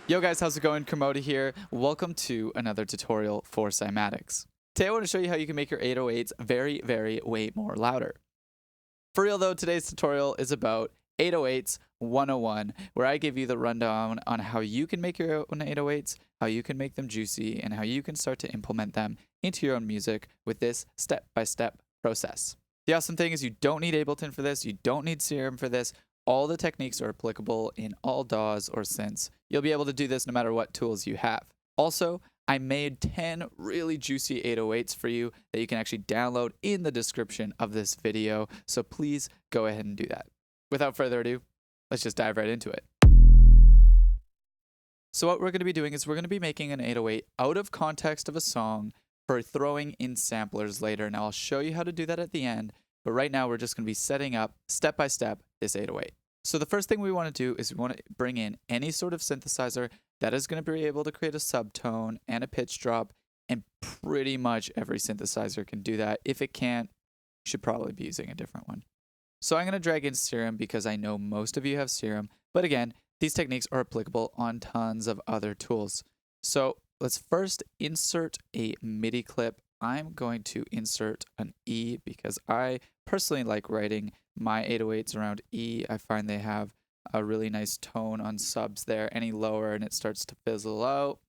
Yo guys, how's it going? Kermota here. Welcome to another tutorial for Cymatics. Today I want to show you how you can make your 808s very, way more louder. For real though, today's tutorial is about 808s 101, where I give you the rundown on how you can make your own 808s, how you can make them juicy, and how you can start to implement them into your own music with this step-by-step process. The awesome thing is you don't need Ableton for this, you don't need Serum for this. All the techniques are applicable in all DAWs or synths. You'll be able to do this no matter what tools you have. Also, I made 10 really juicy 808s for you that you can actually download in the description of this video, so please go ahead and do that. Without further ado, let's just dive right into it. So what we're going to be doing is we're going to be making an 808 out of context of a song for throwing in samplers later. Now I'll show you how to do that at the end, but right now we're just going to be setting up step by step this 808. So the first thing we want to do is we want to bring in any sort of synthesizer that is going to be able to create a subtone and a pitch drop, and pretty much every synthesizer can do that. If it can't, you should probably be using a different one. So I'm going to drag in Serum because I know most of you have Serum, but again, these techniques are applicable on tons of other tools. So let's first insert a MIDI clip. I'm going to insert an E because I personally like writing my 808s around E. I find they have a really nice tone on subs there. Any lower and it starts to fizzle out.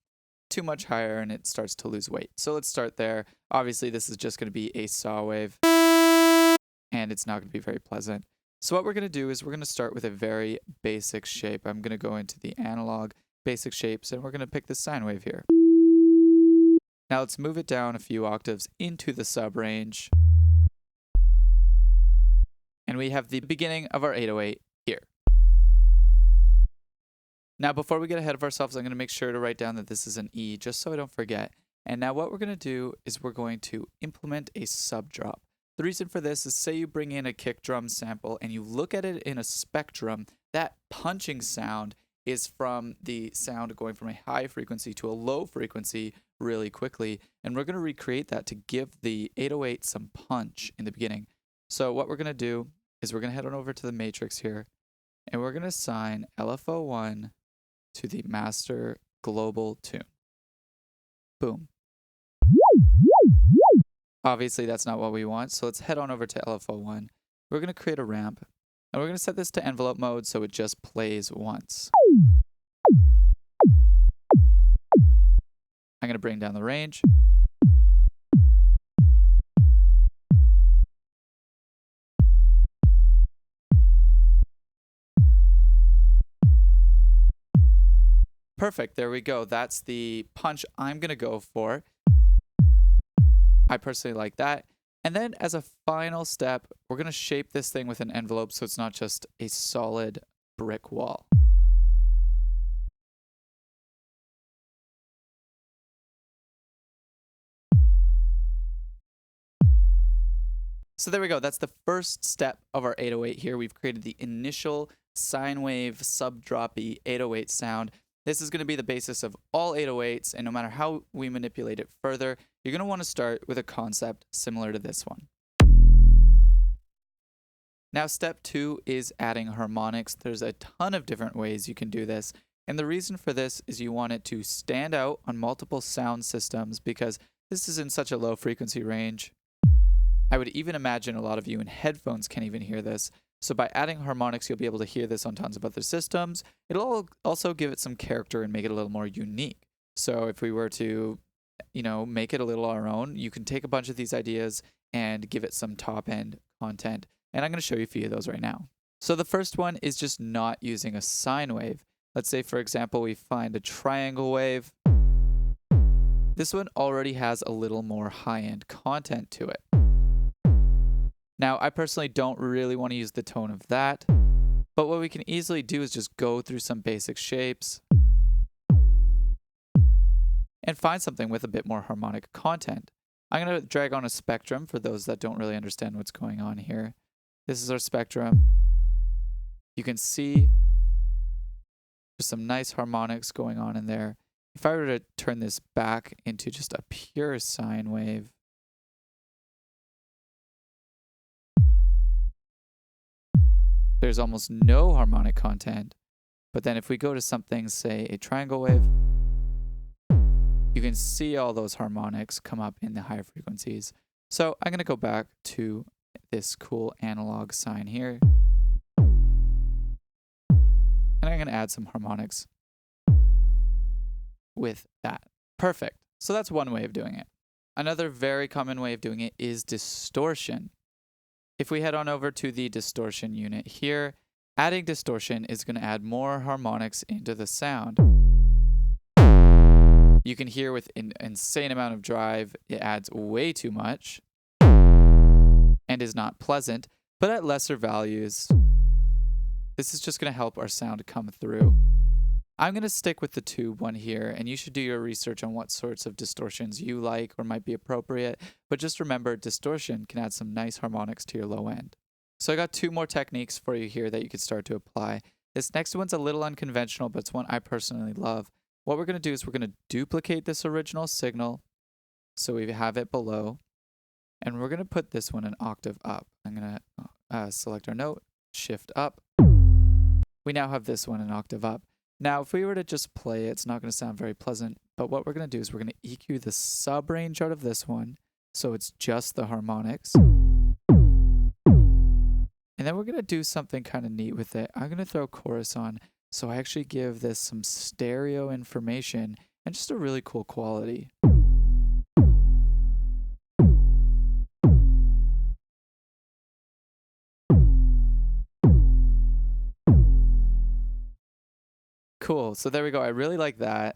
Too much higher and it starts to lose weight. So let's start there. Obviously this is just going to be a saw wave and it's not going to be very pleasant. So what we're going to do is we're going to start with a very basic shape. I'm going to go into the analog basic shapes and we're going to pick this sine wave here. Now let's move it down a few octaves into the sub range. And we have the beginning of our 808 here. Now before we get ahead of ourselves, I'm going to make sure to write down that this is an E just so I don't forget. And now what we're going to do is we're going to implement a sub drop. The reason for this is say you bring in a kick drum sample and you look at it in a spectrum, that punching sound is from the sound going from a high frequency to a low frequency really quickly. And we're going to recreate that to give the 808 some punch in the beginning. So what we're going to do is we're going to head on over to the matrix here and we're going to assign LFO1 to the master global tune. Boom. Obviously that's not what we want, so let's head on over to LFO1. We're going to create a ramp and we're going to set this to envelope mode so it just plays once. I'm going to bring down the range. Perfect, there we go. That's the punch I'm going to go for. I personally like that. And then as a final step, we're going to shape this thing with an envelope so it's not just a solid brick wall. So there we go. That's the first step of our 808 here. We've created the initial sine wave sub-droppy 808 sound. This is going to be the basis of all 808s, and no matter how we manipulate it further, you're going to want to start with a concept similar to this one. Now, step 2 is adding harmonics. There's a ton of different ways you can do this, and the reason for this is you want it to stand out on multiple sound systems because this is in such a low frequency range. I would even imagine a lot of you in headphones can't even hear this. So by adding harmonics, you'll be able to hear this on tons of other systems. It'll also give it some character and make it a little more unique. So if we were to, make it a little our own, you can take a bunch of these ideas and give it some top-end content. And I'm going to show you a few of those right now. So the first one is just not using a sine wave. Let's say, for example, we find a triangle wave. This one already has a little more high-end content to it. Now, I personally don't really want to use the tone of that, but what we can easily do is just go through some basic shapes and find something with a bit more harmonic content. I'm going to drag on a spectrum for those that don't really understand what's going on here. This is our spectrum. You can see there's some nice harmonics going on in there. If I were to turn this back into just a pure sine wave, there's almost no harmonic content, But then if we go to something, say a triangle wave, you can see all those harmonics come up in the higher frequencies. So I'm going to go back to this cool analog sign here. And I'm going to add some harmonics with that. Perfect. So that's one way of doing it. Another very common way of doing it is distortion. If we head on over to the distortion unit here, adding distortion is going to add more harmonics into the sound. You can hear with an insane amount of drive, it adds way too much and is not pleasant, but at lesser values, this is just going to help our sound come through. I'm going to stick with the tube one here, and you should do your research on what sorts of distortions you like or might be appropriate, but just remember distortion can add some nice harmonics to your low end. So I got two more techniques for you here that you could start to apply. This next one's a little unconventional, but it's one I personally love. What we're going to do is we're going to duplicate this original signal so we have it below, and we're going to put this one an octave up. I'm going to select our note, shift up. We now have this one an octave up. Now, if we were to just play it, it's not going to sound very pleasant, but what we're going to do is we're going to EQ the sub-range out of this one, so it's just the harmonics. And then we're going to do something kind of neat with it. I'm going to throw chorus on, so I actually give this some stereo information and just a really cool quality. Cool, so there we go. I really like that.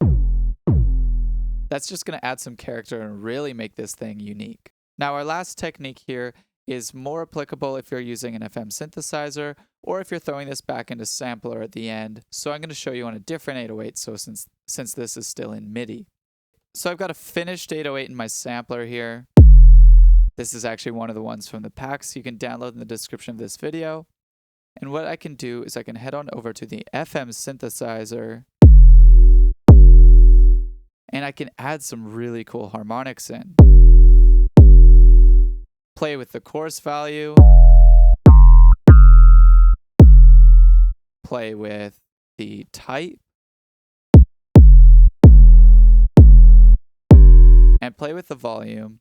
That's just going to add some character and really make this thing unique. Now, our last technique here is more applicable if you're using an FM synthesizer or if you're throwing this back into sampler at the end. So I'm going to show you on a different 808, so since this is still in MIDI. So I've got a finished 808 in my sampler here. This is actually one of the ones from the packs you can download in the description of this video. And what I can do is I can head on over to the FM synthesizer and I can add some really cool harmonics in. Play with the chorus value. Play with the type. And play with the volume.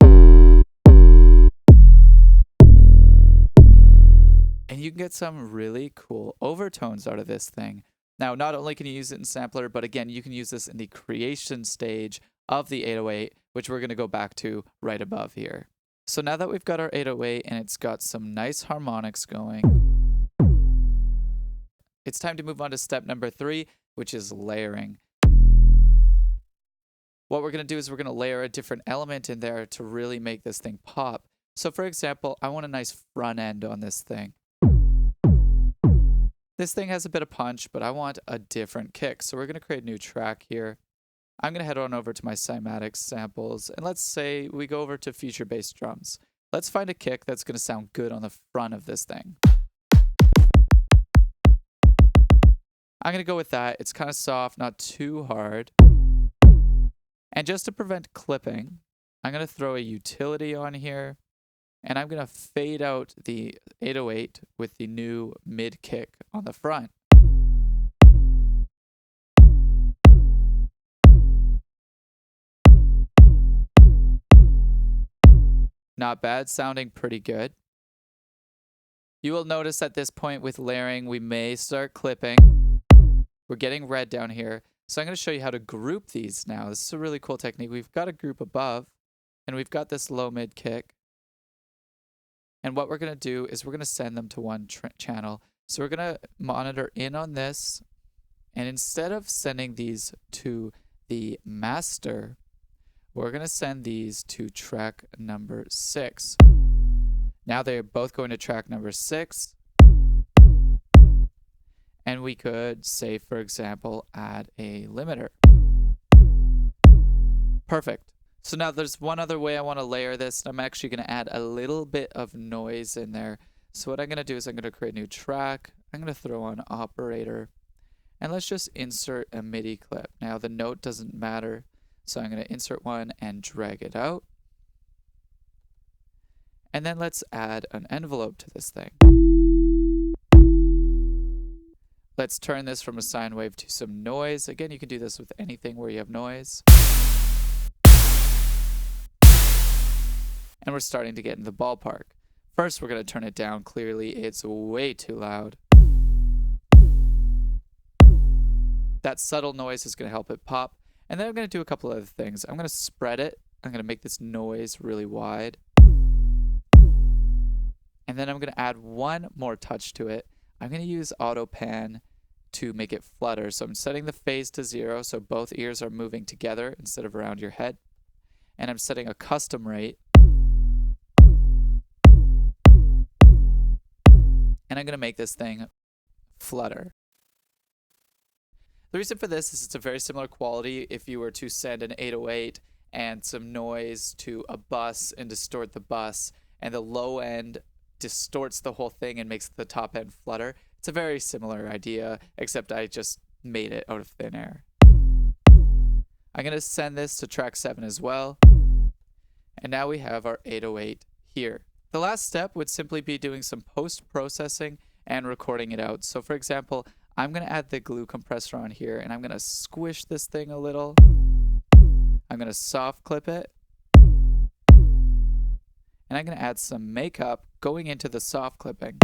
And you can get some really cool overtones out of this thing. Now, not only can you use it in sampler, but again, you can use this in the creation stage of the 808, which we're going to go back to right above here. So now that we've got our 808 and it's got some nice harmonics going, it's time to move on to step number 3, which is layering. What we're going to do is we're going to layer a different element in there to really make this thing pop. So for example, I want a nice front end on this thing. This thing has a bit of punch, but I want a different kick. So we're going to create a new track here. I'm going to head on over to my Cymatics samples, and let's say we go over to feature bass drums. Let's find a kick that's going to sound good on the front of this thing. I'm going to go with that. It's kind of soft, not too hard. And just to prevent clipping, I'm going to throw a utility on here. And I'm going to fade out the 808 with the new mid kick on the front. Not bad, sounding pretty good. You will notice at this point with layering, we may start clipping. We're getting red down here. So I'm going to show you how to group these now. This is a really cool technique. We've got a group above, and we've got this low mid kick. And what we're going to do is we're going to send them to one channel. So we're going to monitor in on this. And instead of sending these to the master, we're going to send these to track number 6. Now they're both going to track number 6. And we could say, for example, add a limiter. Perfect. So now there's one other way I want to layer this. I'm actually going to add a little bit of noise in there. So what I'm going to do is I'm going to create a new track. I'm going to throw on operator. And let's just insert a MIDI clip. Now the note doesn't matter. So I'm going to insert one and drag it out. And then let's add an envelope to this thing. Let's turn this from a sine wave to some noise. Again, you can do this with anything where you have noise. And we're starting to get in the ballpark. First, we're going to turn it down. Clearly, it's way too loud. That subtle noise is going to help it pop. And then I'm going to do a couple other things. I'm going to spread it. I'm going to make this noise really wide. And then I'm going to add one more touch to it. I'm going to use auto pan to make it flutter. So I'm setting the phase to 0 so both ears are moving together instead of around your head. And I'm setting a custom rate. And I'm going to make this thing flutter. The reason for this is it's a very similar quality if you were to send an 808 and some noise to a bus and distort the bus, and the low end distorts the whole thing and makes the top end flutter. It's a very similar idea, except I just made it out of thin air. I'm going to send this to track 7 as well. And now we have our 808 here. The last step would simply be doing some post-processing and recording it out. So for example, I'm going to add the glue compressor on here, and I'm going to squish this thing a little. I'm going to soft clip it. And I'm going to add some makeup going into the soft clipping.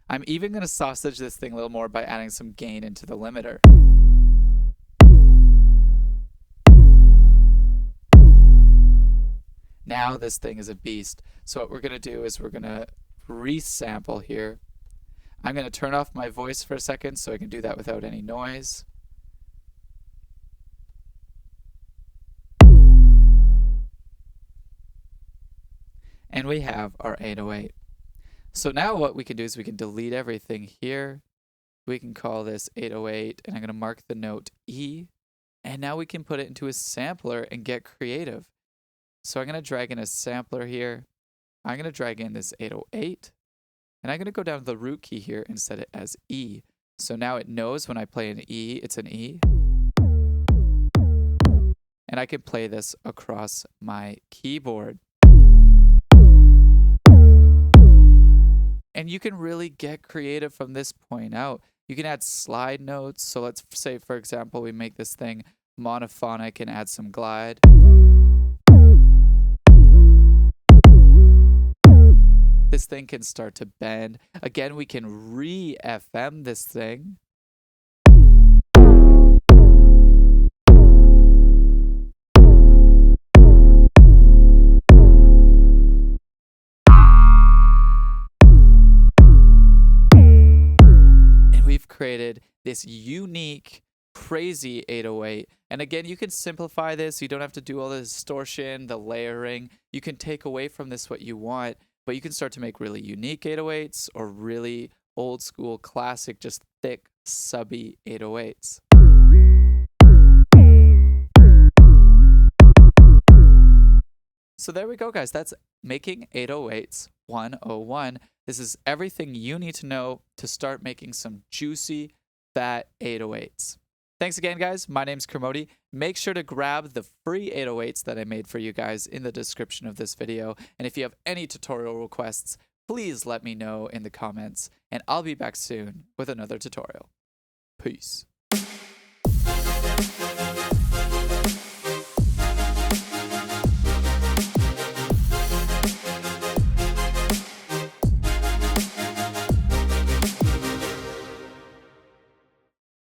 I'm even going to sausage this thing a little more by adding some gain into the limiter. Now this thing is a beast. So what we're going to do is we're going to resample here. I'm going to turn off my voice for a second so I can do that without any noise. And we have our 808. So now what we can do is we can delete everything here. We can call this 808, and I'm going to mark the note E. And now we can put it into a sampler and get creative. So I'm going to drag in a sampler here. I'm going to drag in this 808. And I'm going to go down to the root key here and set it as E. So now it knows when I play an E, it's an E. And I can play this across my keyboard. And you can really get creative from this point out. You can add slide notes. So let's say, for example, we make this thing monophonic and add some glide. This thing can start to bend. Again, we can re-FM this thing. And we've created this unique, crazy 808. And again, you can simplify this. You don't have to do all the distortion, the layering. You can take away from this what you want. But you can start to make really unique 808s or really old school, classic, just thick, subby 808s. So there we go, guys. That's making 808s 101. This is everything you need to know to start making some juicy, fat 808s. Thanks again, guys. My name's Cymatics. Make sure to grab the free 808s that I made for you guys in the description of this video. And if you have any tutorial requests, please let me know in the comments. And I'll be back soon with another tutorial. Peace.